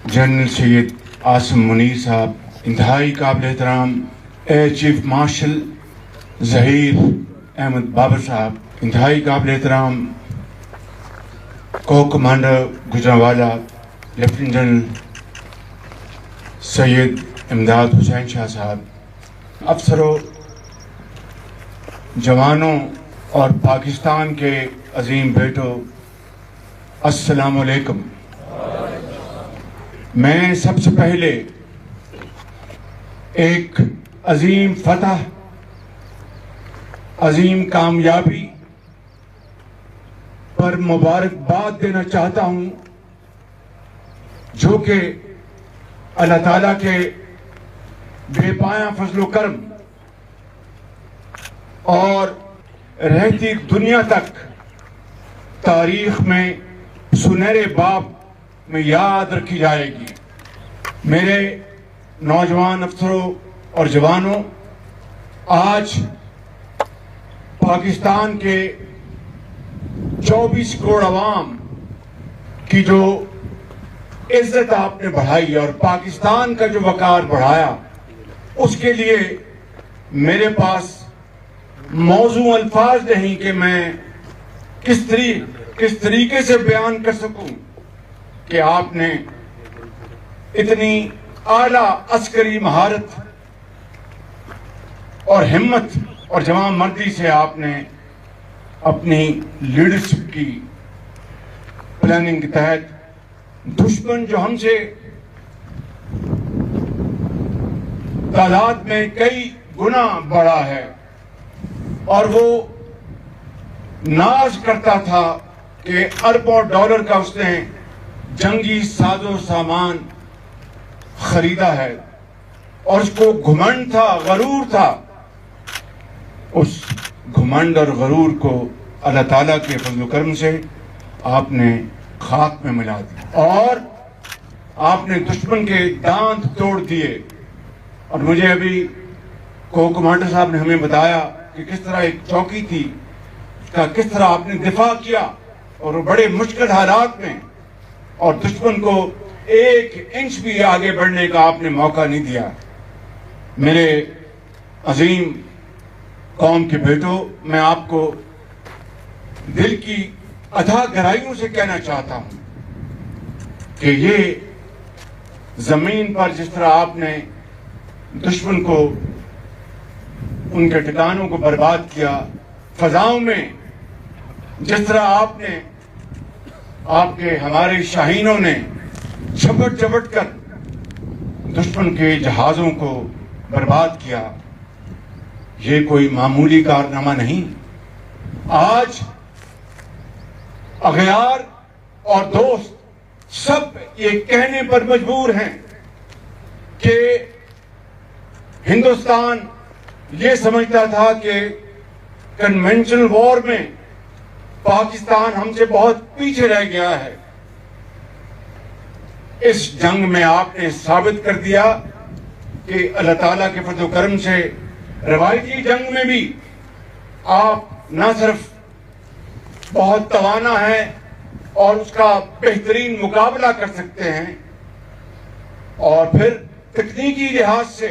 General Syed Asim Munir साहब, इंतहाई काबिल एहतराम air chief marshal Zaheer Ahmed Babar साहब, इंतहाई काबिल एहतराम को commander Gujranwala lieutenant general Syed Imdad Hussain Shah साहब, अफसरों, जवानों और पाकिस्तान के अजीम बेटों, अस्सलामु अलैकुम। मैं सबसे पहले एक अजीम फतह, अजीम कामयाबी पर मुबारकबाद देना चाहता हूं, जो कि अल्लाह ताला के बेपाया फजलो करम और रहती दुनिया तक तारीख में सुनहरे बाब में याद रखी जाएगी। मेरे नौजवान अफसरों और जवानों, आज पाकिस्तान के 24 करोड़ अवाम की जो इज्जत आपने बढ़ाई और पाकिस्तान का जो वकार बढ़ाया, उसके लिए मेरे पास मौजू अल्फाज नहीं कि मैं किस तरीके से बयान कर सकूं कि आपने इतनी आला अस्करी महारत और हिम्मत और जवां मर्दी से आपने अपनी लीडरशिप की प्लानिंग के तहत दुश्मन जो हमसे तादाद में कई गुना बड़ा है और वो नाज करता था कि अरबों डॉलर का उसने जंगी साजो सामान खरीदा है और उसको घुमंड था, गरूर था, उस घुमंड और गरूर को अल्लाह ताला के फजल करम से आपने खाक में मिला दिया और आपने दुश्मन के दांत तोड़ दिए। और मुझे अभी कमांडर साहब ने हमें बताया कि किस तरह एक चौकी थी, उसका किस तरह आपने दिफा किया और वो बड़े मुश्किल हालात में, और दुश्मन को एक इंच भी आगे बढ़ने का आपने मौका नहीं दिया। मेरे अजीम कौम के बेटों, मैं आपको दिल की अथाह गहराइयों से कहना चाहता हूं कि ये जमीन पर जिस तरह आपने दुश्मन को, उनके ठिकानों को बर्बाद किया, फजाओं में जिस तरह आपके हमारे शाहीनों ने झपट कर दुश्मन के जहाजों को बर्बाद किया, ये कोई मामूली कारनामा नहीं। आज अगयार और दोस्त सब ये कहने पर मजबूर हैं कि हिंदुस्तान ये समझता था कि कन्वेंशनल वॉर में पाकिस्तान हमसे बहुत पीछे रह गया है। इस जंग में आपने साबित कर दिया कि अल्लाह ताला के फजल करम से रवायती जंग में भी आप न सिर्फ बहुत तवाना है और उसका बेहतरीन मुकाबला कर सकते हैं, और फिर तकनीकी लिहाज से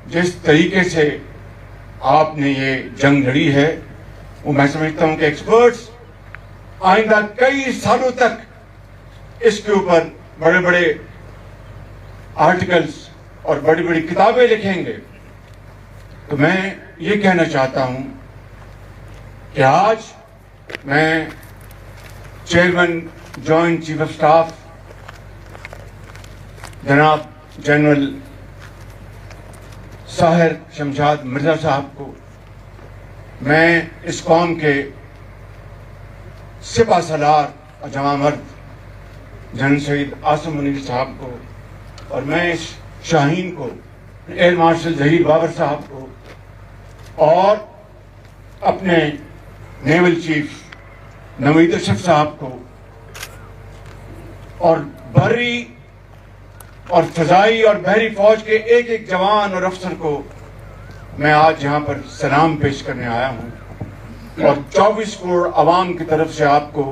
जिस तरीके से आपने ये जंग लड़ी है, वो मैं समझता हूं कि एक्सपर्ट्स आइंदा कई सालों तक इसके ऊपर बड़े बड़े आर्टिकल्स और बड़ी बड़ी किताबें लिखेंगे। तो मैं ये कहना चाहता हूं कि आज मैं chairman joint chief of staff जनाब जनरल साहिर शमशाद मिर्जा साहब को, मैं इस कौम के सिपा सलार और जवां मर्द जनरल सैयद आसिम मुनीर साहब को, और मैं इस शाहीन को, एयर मार्शल ज़हीर बाबर साहब को, और अपने नेवल चीफ नवीद अशरफ साहब को, और बर्री और फजाई और बहरी फौज के एक एक जवान और अफसर को मैं आज यहाँ पर सलाम पेश करने आया हूँ और 24 करोड़ आवाम की तरफ से आपको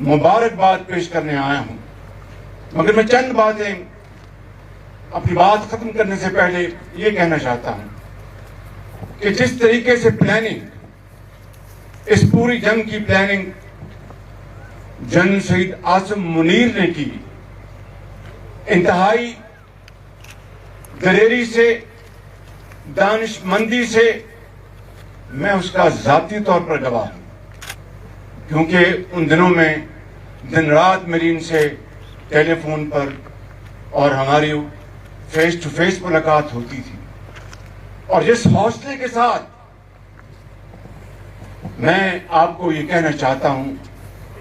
मुबारकबाद पेश करने आया हूँ مگر میں چند باتیں اپنی بات ختم کرنے سے پہلے یہ کہنا چاہتا ہوں کہ جس طریقے سے پلاننگ، اس پوری جنگ کی پلاننگ جنرل شہید عاصم منیر نے کی، انتہائی دلیری سے، دانش مندی سے، میں اس کا ذاتی طور پر گواہ ہوں، کیونکہ ان دنوں میں دن رات میری ان سے ٹیلی فون پر اور ہماری فیس ٹو فیس ملاقات ہوتی تھی، اور جس حوصلے کے ساتھ میں آپ کو یہ کہنا چاہتا ہوں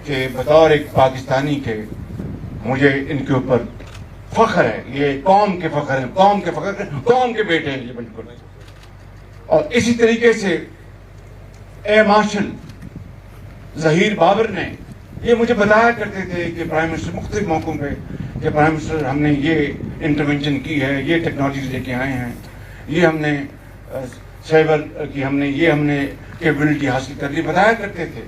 کہ بطور ایک پاکستانی کے مجھے ان کے اوپر فخر ہے، یہ قوم کے فخر ہیں، قوم کے بیٹے ہیں یہ بالکل. اور اسی طریقے سے اے مارشل ظہیر بابر نے یہ مجھے بتایا کرتے تھے کہ پرائم منسٹر مختلف موقعوں پہ کہ پرائم منسٹر ہم نے یہ انٹرونشن کی ہے، یہ ٹیکنالوجیز لے کے آئے ہیں، یہ ہم نے سائبر کی ہم نے کیپبلٹی حاصل کر لی، بتایا کرتے تھے،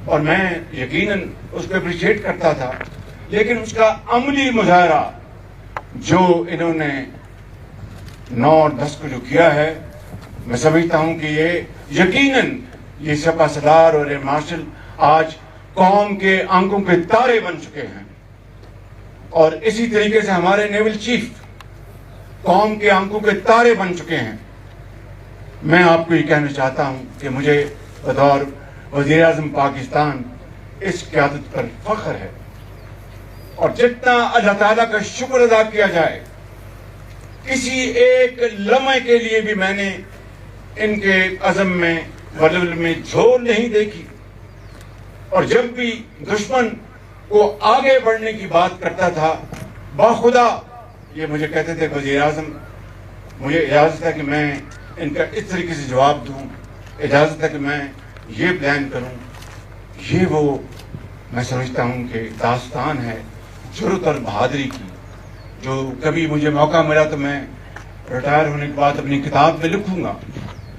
اور میں یقیناً اس کو اپریشیٹ کرتا تھا. لیکن اس کا عملی مظاہرہ جو انہوں نے 9 اور 10 کو جو کیا ہے، میں سمجھتا ہوں کہ یہ یقیناً یہ سپہ سالار اور یہ مارشل آج قوم کے آنکھوں کے تارے بن چکے ہیں، اور اسی طریقے سے ہمارے نیول چیف قوم کے آنکھوں کے تارے بن چکے ہیں. میں آپ کو یہ کہنا چاہتا ہوں کہ مجھے بطور وزیر اعظم پاکستان اس قیادت پر فخر ہے، اور جتنا اللہ تعالیٰ کا شکر ادا کیا جائے، کسی ایک لمحے کے لیے بھی میں نے ان کے عزم میں ولول میں جھول نہیں دیکھی. اور جب بھی دشمن کو آگے بڑھنے کی بات کرتا تھا، باخدا یہ مجھے کہتے تھے وزیر اعظم مجھے اجازت ہے کہ میں ان کا اس طریقے سے جواب دوں، اجازت ہے کہ میں یہ پلان کروں. یہ وہ میں سمجھتا ہوں کہ داستان ہے جرأت اور بہادری کی، جو کبھی مجھے موقع ملا تو میں ریٹائر ہونے کے بعد اپنی کتاب میں لکھوں گا.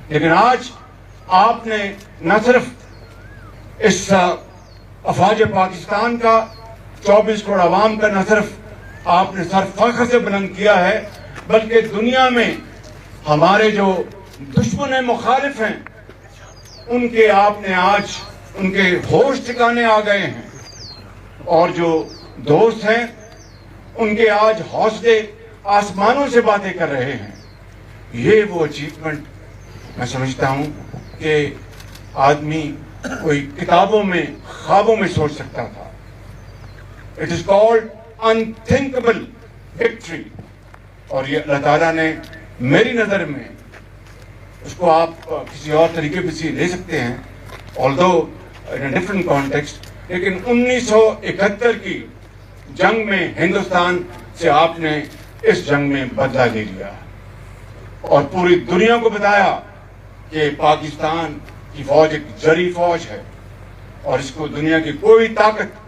لیکن آج آپ نے نہ صرف اس افواج پاکستان کا 24 کروڑ عوام کا نہ صرف آپ نے سر فخر سے بلند کیا ہے، بلکہ دنیا میں ہمارے جو دشمن مخالف ہیں ان کے آپ نے آج ان کے ہوش ٹھکانے آ گئے ہیں، اور جو دوست ہیں ان کے آج حوصلے آسمانوں سے باتیں کر رہے ہیں. یہ وہ اچیومنٹ میں سمجھتا ہوں کہ آدمی کوئی کتابوں میں خوابوں میں سوچ سکتا تھا. اٹ از کالڈ انتھنکبل وکٹری، اور یہ اللہ تعالیٰ نے میری نظر میں اس کو آپ کسی اور طریقے سے لے سکتے ہیں although in a different context، لیکن 1971 کی جنگ میں ہندوستان سے آپ نے اس جنگ میں بدلہ لے لیا اور پوری دنیا کو بتایا کہ پاکستان کی فوج ایک جری فوج ہے، اور اس کو دنیا کی کوئی طاقت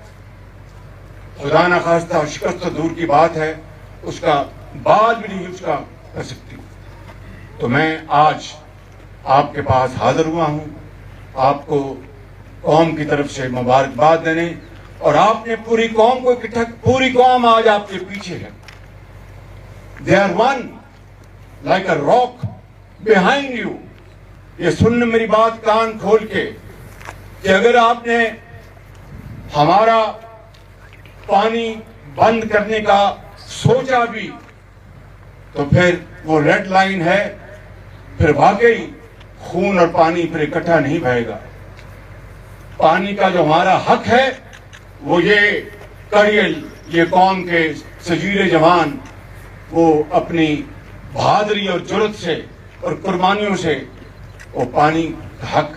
خدا نہ خواستہ شکست تو دور کی بات ہے، اس کا بال بھی نہیں اس کا کر سکتی. تو میں آج آپ کے پاس حاضر ہوا ہوں آپ کو قوم کی طرف سے مبارکباد دینے، اور آپ نے پوری قوم کو اکٹھا، پوری قوم آج آپ کے پیچھے ہے. They are one like a rock behind you. یہ سننے میری بات کان کھول کے کہ اگر آپ نے ہمارا پانی بند کرنے کا سوچا بھی تو پھر وہ ریڈ لائن ہے، پھر واقعی خون اور پانی پھر اکٹھا نہیں بہے گا. پانی کا جو ہمارا حق ہے وہ یہ کڑیل، یہ قوم کے سجیر جوان وہ اپنی بہادری اور جرأت سے اور قربانیوں سے وہ پانی کا حق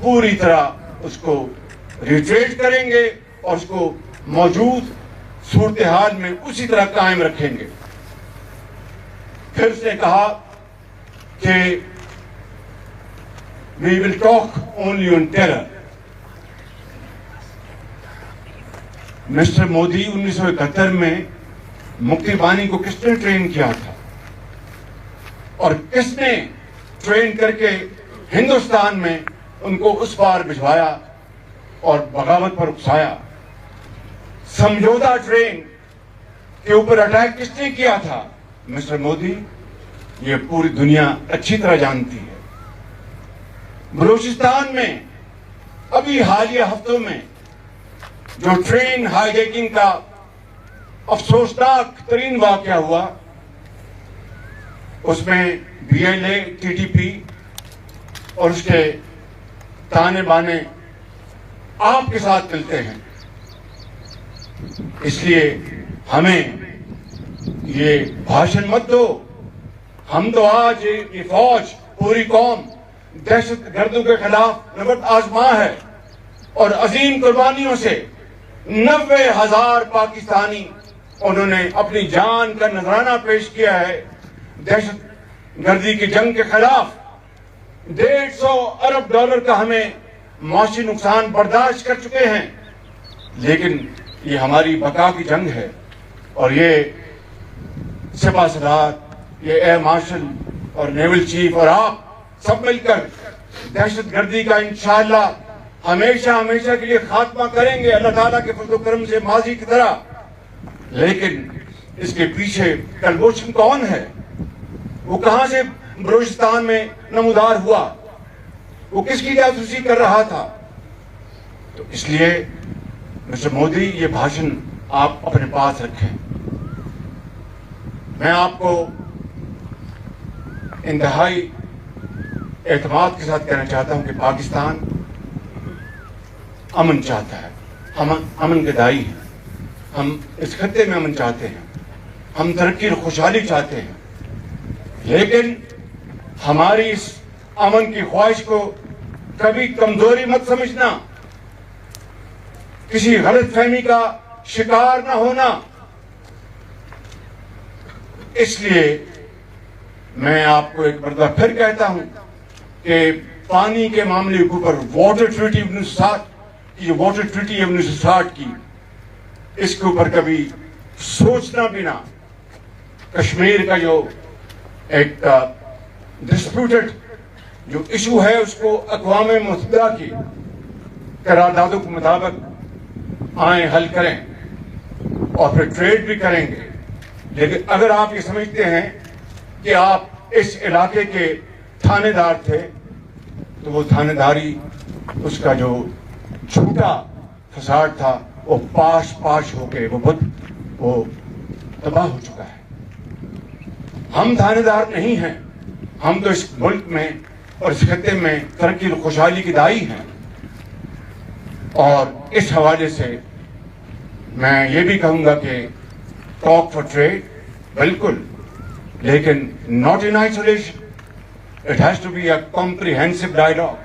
پوری طرح اس کو ریٹریٹ کریں گے اور اس کو موجود صورتحال میں اسی طرح قائم رکھیں گے. پھر اس نے کہا کہ we will talk only on terror. Mister Modi 1971 میں مکتی بانی کو کس نے ٹرین کیا تھا اور کس نے ٹرین کر کے ہندوستان میں ان کو اس پار بھجوایا اور بغاوت پر اکسایا. سمجھوتا ٹرین के ऊपर अटैक किसने किया था, मिस्टर मोदी, ये पूरी दुनिया अच्छी तरह जानती है। बलूचिस्तान में अभी हालिया हफ्तों में जो ट्रेन हाईजैकिंग का अफसोसनाक तरीन वाकया हुआ, उसमें BLA, TTP और उसके ताने बाने आपके साथ मिलते हैं। इसलिए हमें ये भाषण मत दो। हम तो आज ये फौज, पूरी कौम दहशत गर्दों के खिलाफ नबर्द आजमा है और अजीम कुर्बानियों से 90,000 पाकिस्तानी उन्होंने अपनी जान का नजराना पेश किया है। दहशत गर्दी की जंग के खिलाफ $150 अरब का हमें माशी नुकसान बर्दाश्त कर चुके हैं, लेकिन ये हमारी बका की जंग है और ये सिपा सलार, ये एयर मार्शल और नेवल चीफ और आप सब मिलकर दहशत गर्दी का इंशाअल्लाह हमेशा हमेशा के लिए खात्मा करेंगे, अल्लाह ताला के फज़ल करम से माजी की तरह। लेकिन इसके पीछे कलबोशन कौन है, वो कहां से बलूचिस्तान में नमूदार हुआ, वो किसकी जासूसी कर रहा था। तो इसलिए मिस्टर मोदी, ये भाषण आप अपने पास रखें। मैं आपको इंतहाई एतमाद के साथ कहना चाहता हूं कि पाकिस्तान अमन चाहता है, हम अमन के दाई हैं। हम इस खत्ते में अमन चाहते हैं, हम तरक्की और खुशहाली चाहते हैं, लेकिन हमारी इस अमन की ख्वाहिश को कभी कमजोरी मत समझना, किसी गलत फहमी का शिकार न होना। इसलिए मैं आपको एक मरतबा फिर कहता हूं कि पानी के मामले के ऊपर वाटर ट्रीटी 1960 की, जो वाटर ट्रीटी है 1960 की, इसके ऊपर कभी सोचना भी ना। कश्मीर का जो एक डिस्प्यूटेड जो इशू है, उसको अक़वाम मुत्तहिदा की करारदादों के मुताबिक आए हल करें और फिर ट्रेड भी करेंगे। लेकिन अगर आप ये समझते हैं कि आप इस इलाके के थानेदार थे, तो वो थानेदारी, उसका जो झूठा फसाद था, वो पाश होके वो तबाह हो चुका है। हम थानेदार नहीं हैं, हम तो इस मुल्क में और इस खत्ते में तरक्की और खुशहाली की दाई हैं। और इस हवाले से मैं ये भी कहूंगा कि टॉक फॉर ट्रेड बिल्कुल, लेकिन not in isolation, it has to be a comprehensive dialogue,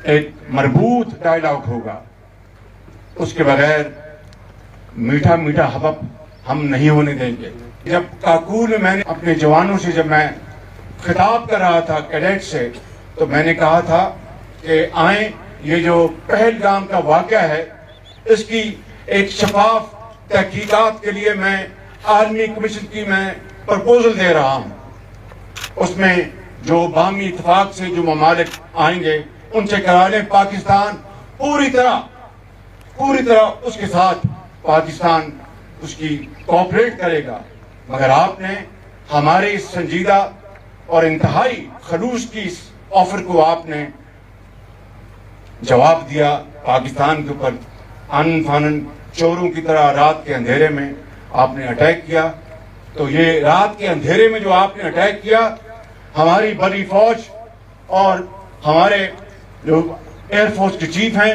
एक मजबूत डायलॉग होगा। उसके बगैर मीठा मीठा हबब हम नहीं होने देंगे। जब काकूल में मैंने अपने जवानों से जब मैं खिताब कर रहा था कैडेट से, तो मैंने कहा था कि आए, ये जो पहलगाम का वाक़या है, इसकी एक शफाफ तहकीकात के लिए मैं आर्मी कमीशन की मैं प्रपोजल दे रहा हूँ। उसमें जो बामी इत्तेफाक से जो ममालिक आएंगे उनसे करा लें। पाकिस्तान पूरी तरह उसके साथ पाकिस्तान उसकी कोऑपरेट करेगा, मगर आपने हमारे इस संजीदा और इंतहाई खलूस की इस ऑफर को आपने जवाब दिया। पाकिस्तान के ऊपर आनन फानन चोरों की तरह रात के अंधेरे में आपने अटैक किया। तो ये रात के अंधेरे में जो आपने अटैक किया, हमारी बड़ी फौज और हमारे जो एयरफोर्स के चीफ हैं,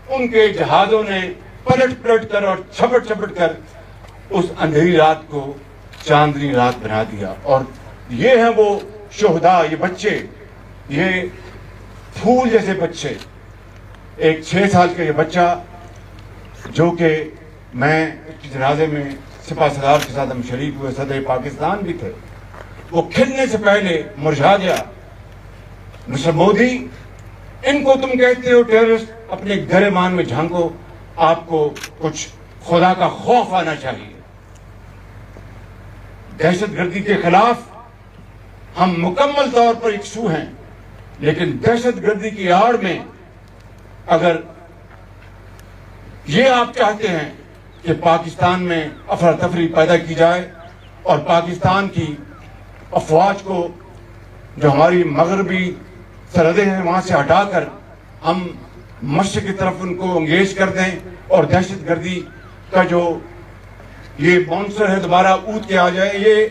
उनके जहाजों ने पलट कर और छपट कर उस अंधेरी रात को चांदनी रात बना दिया। और ये हैं वो शोहदा, ये बच्चे, ये फूल जैसे बच्चे। एक 6 साल का ये बच्चा जो कि मैं जनाजे में सिपा सलार के साथ हम शरीक हुए, सदर पाकिस्तान भी थे, वो खिलने से पहले मुरझा गया। मिस्टर मोदी, इनको तुम कहते हो टेररिस्ट, अपने गिरेबान में झांको, आपको कुछ खुदा का खौफ आना चाहिए। दहशतगर्दी के खिलाफ हम मुकम्मल तौर पर यकसू हैं, लेकिन दहशतगर्दी की आड़ में अगर ये आप चाहते हैं کہ پاکستان میں افراتفری پیدا کی جائے اور پاکستان کی افواج کو جو ہماری مغربی سرحدیں ہیں وہاں سے ہٹا کر ہم مشرق کی طرف ان کو انگیج کر دیں اور دہشت گردی کا جو یہ مانسٹر ہے دوبارہ اود کے آ جائے.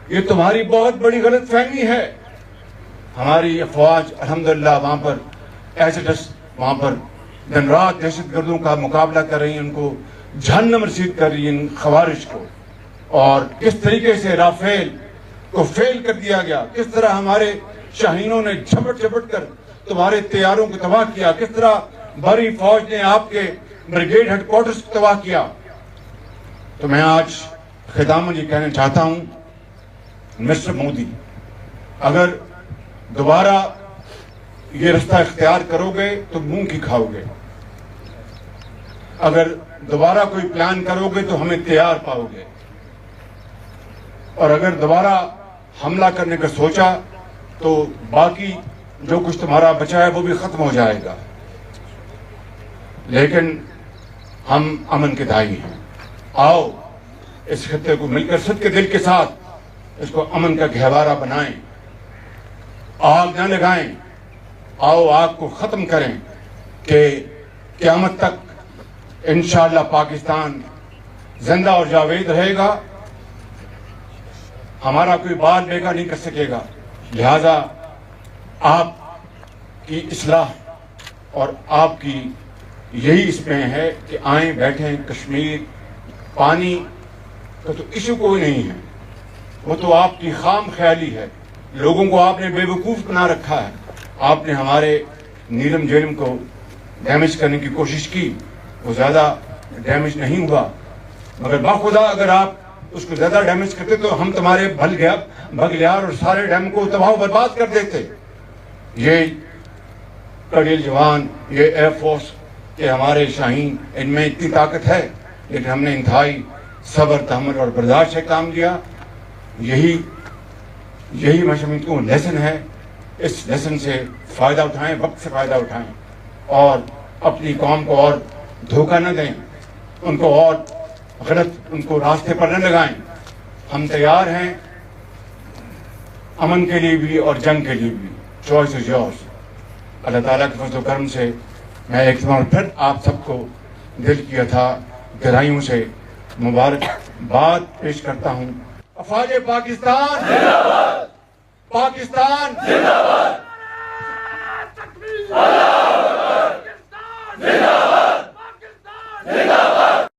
یہ تمہاری بہت بڑی غلط فہمی ہے. ہماری افواج الحمدللہ وہاں پر ایسڈس وہاں پر دن رات دہشت گردوں کا مقابلہ کر رہی ہیں, ان کو جہنم رسید کر رہی ہیں ان خوارج کو. اور کس طریقے سے رافیل کو فیل کر دیا گیا, کس طرح ہمارے شاہینوں نے جھپٹ جھپٹ کر تمہارے طیاروں کو تباہ کیا, کس طرح بھاری فوج نے آپ کے بریگیڈ ہیڈ کوارٹرز کو تباہ کیا. تو میں آج خطامن یہ کہنا چاہتا ہوں, مسٹر مودی, اگر دوبارہ یہ رستہ اختیار کرو گے تو منہ کی کھاؤ گے. اگر دوبارہ کوئی پلان کرو گے تو ہمیں تیار پاؤ گے. اور اگر دوبارہ حملہ کرنے کا سوچا تو باقی جو کچھ تمہارا بچا ہے وہ بھی ختم ہو جائے گا. لیکن ہم امن کے دائی ہیں. آؤ اس خطے کو مل کر صد کے دل کے ساتھ اس کو امن کا گہوارہ بنائیں, آگ نہ لگائیں. آؤ آگ کو ختم کریں کہ قیامت تک انشاءاللہ پاکستان زندہ اور جاوید رہے گا. ہمارا کوئی بال بیگا نہیں کر سکے گا. لہذا آپ کی اصلاح اور آپ کی یہی اس میں ہے کہ آئیں بیٹھیں. کشمیر پانی کا تو ایشو کوئی نہیں ہے, وہ تو آپ کی خام خیالی ہے. لوگوں کو آپ نے بے وقوف بنا رکھا ہے. آپ نے ہمارے نیلم جیلم کو ڈیمیج کرنے کی کوشش کی, وہ زیادہ ڈیمیج نہیں ہوا, مگر باخدا اگر آپ اس کو زیادہ ڈیمیج کرتے تو ہم تمہارے بھگلیار اور سارے ڈیم کو تباہ و برباد کر دیتے. یہ کڑیل جوان, یہ ایئر فورس کے ہمارے شاہین, ان میں اتنی طاقت ہے, لیکن ہم نے انتہائی صبر تحمل اور برداشت سے کام لیا. یہی میں سمجھتا ہوں لیسن ہے. اس لیسن سے فائدہ اٹھائیں, وقت سے فائدہ اٹھائیں اور اپنی قوم کو اور دھوکہ نہ دیں, ان کو اور غلط ان کو راستے پر نہ لگائیں. ہم تیار ہیں امن کے لیے بھی اور جنگ کے لیے بھی. Choice is yours. اللہ تعالیٰ کے فضل و کرم سے میں ایک بار پھر آپ سب کو دل کی عطا گہرائیوں سے مبارکباد پیش کرتا ہوں. افواج پاکستان زندہ باد, پاکستان زندہ باد, اللہ اکبر, پاکستان زندہ باد, پاکستان زندہ